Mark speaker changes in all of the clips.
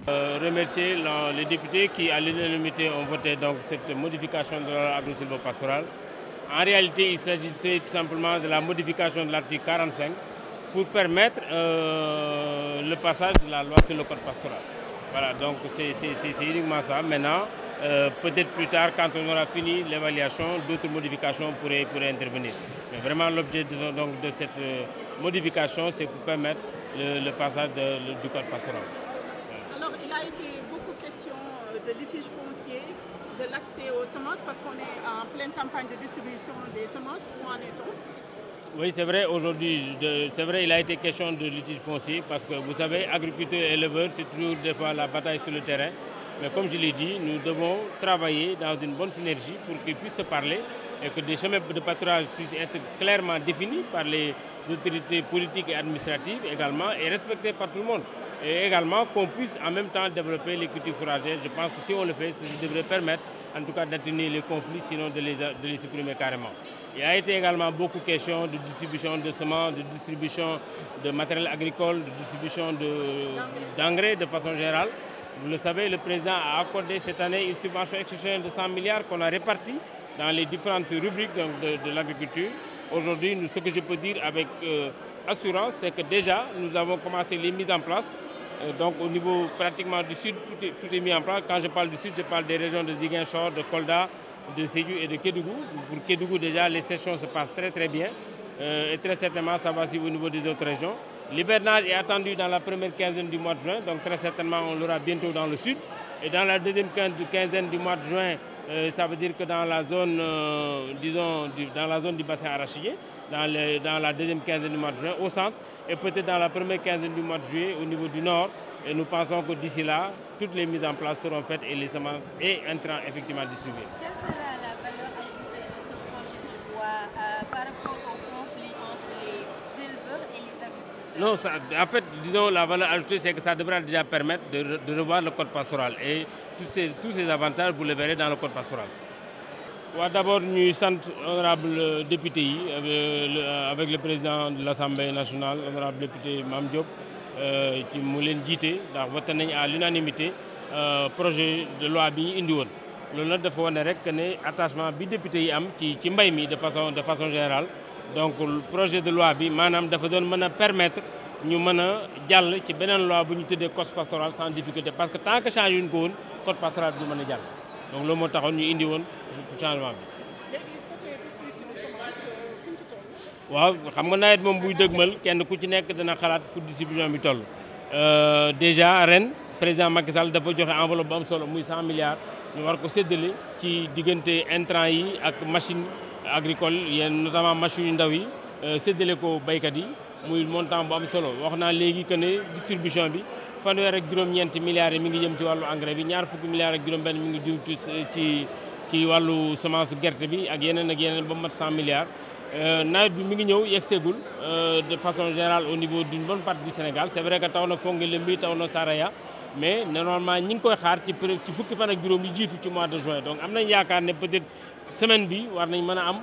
Speaker 1: Remercier les députés qui, à l'unanimité, ont voté donc cette modification de la loi agro-sylvo-pastorale. En réalité, il s'agissait tout simplement de la modification de l'article 45 pour permettre le passage de la loi sur le code pastoral. Voilà, donc c'est uniquement ça. Maintenant, peut-être plus tard, quand on aura fini l'évaluation, d'autres modifications pourraient intervenir. Mais vraiment, l'objet de cette modification, c'est pour permettre le passage du code pastoral.
Speaker 2: Alors, il a été beaucoup question de litige foncier, de l'accès aux semences, parce qu'on est en pleine campagne de distribution des semences. Où en est-on?
Speaker 1: Oui, c'est vrai, aujourd'hui, il a été question de litige foncier, parce que vous savez, agriculteurs et éleveurs, c'est toujours des fois la bataille sur le terrain. Mais comme je l'ai dit, nous devons travailler dans une bonne synergie pour qu'ils puissent se parler et que des chemins de pâturage puissent être clairement définis par les autorités politiques et administratives également et respectés par tout le monde. Et également qu'on puisse en même temps développer les cultures fourragères. Je pense que si on le fait, ça devrait permettre en tout cas d'atténuer les conflits, sinon de les supprimer carrément. Il a été également beaucoup question de distribution de semences, de distribution de matériel agricole, de distribution d'engrais de façon générale. Vous le savez, le président a accordé cette année une subvention exceptionnelle de 100 milliards qu'on a répartie dans les différentes rubriques de l'agriculture. Aujourd'hui, ce que je peux dire avec assurance, c'est que déjà, nous avons commencé les mises en place. Donc au niveau pratiquement du sud, tout est mis en place. Quand je parle du sud, je parle des régions de Ziguinchor, de Kolda, de Sédhiou et de Kédougou. Pour Kédougou, déjà, les sessions se passent très bien. Et très certainement, ça va suivre au niveau des autres régions. L'hivernage est attendu dans la première quinzaine du mois de juin, donc très certainement on l'aura bientôt dans le sud. Et dans la deuxième quinzaine du mois de juin, ça veut dire que dans la zone, dans la zone du bassin arachidier, dans la deuxième quinzaine du mois de juin, au centre, et peut-être dans la première quinzaine du mois de juillet au niveau du nord. Et nous pensons que d'ici là, toutes les mises en place seront faites et les semences et intrants effectivement distribués.
Speaker 3: Quelle sera la valeur ajoutée de ce projet de loi par rapport au conflit entre les éleveurs et les agriculteurs?
Speaker 1: Non, en fait, disons, la valeur ajoutée, c'est que ça devra déjà permettre de revoir le code pastoral. Et tous ces avantages, vous les verrez dans le code pastoral. D'abord, nous sommes honorables députés avec le président de l'Assemblée nationale, honorable député Mame Diop, qui nous l'a dit, à l'unanimité, projet de loi bi indi woon. Loolu nag dafa wane rek que ne attachement bi député yi am ci mbay mi de façon générale. Donc le projet de loi bi maanaam dafa doon mën a permettre ñu mën a jàll ci beneen loi bu ñu tuddee code pastoral sans difficulté parce que tant que changé wuñ ko woon code pastoral du mën a jàll. Donc loolu moo taxoon ñu indi woon changement bi.
Speaker 2: léegi côté distribution semence fu ñu ci toll.
Speaker 1: waaw xam nga nawet moom buy dëgmal kenn ku ci nekk dana xalaat fu distribution bi toll. Déjà ren président Macky Sall dafa joxe enveloppe bu am solo muy 100 milliards ñu war ko séddale ci diggante intrants yi ak machine agricole yenn notamment machines yu ndaw yi séddale ko baykat yi muy montant bu am solo wax naa léegi que ne distribution bi fanweer ak juróom-ñeenti milliards yi mi ngi jëm ci wàllu engrais bi ñaar fukki milliards ak juróom-benn mi ngi jëm ci wàllu semence gerte bi ak yeneen ba mat 100 milliards. Nawet bi mi ngi ñëw yegseegul de façon générale au niveau d'une bonne partie du Sénégal c'est vrai que taw na Fongolimbi taw na Saraya mais normalement ñi ngi koy xaar ci fukki fan ak juróom yi jiitu ci mois de juin donc am nañ yaakaar ne peut-être semaine bi war nañ mën a am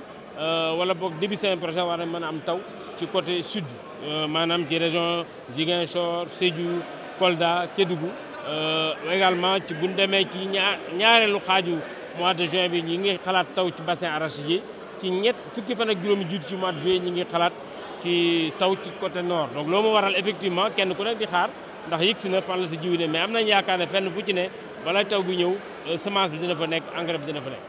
Speaker 1: wala boog début semaine prochaine war nañ mën a am taw ci côté sud maanaam ci région Ziguinchor, Sédhiou, Kolda, Kédougou également ci buñ demee ci ñaareelu xaaju mois de juin bi ñi ngi xalaat taw ci bassin arachidier ci fukki fan ak juróomi jiitu ci mois de juillet ñi ngi xalaat ci taw ci côté nord donc loolu moo waral effectivement kenn ku nekk di xaar ndax yëgsi na fan la si jiw ne mais am nañ yaakaar ne fenn fu ci ne bala taw bi ñëw semence bi dina fa nekk engrais bi dina fa nekk.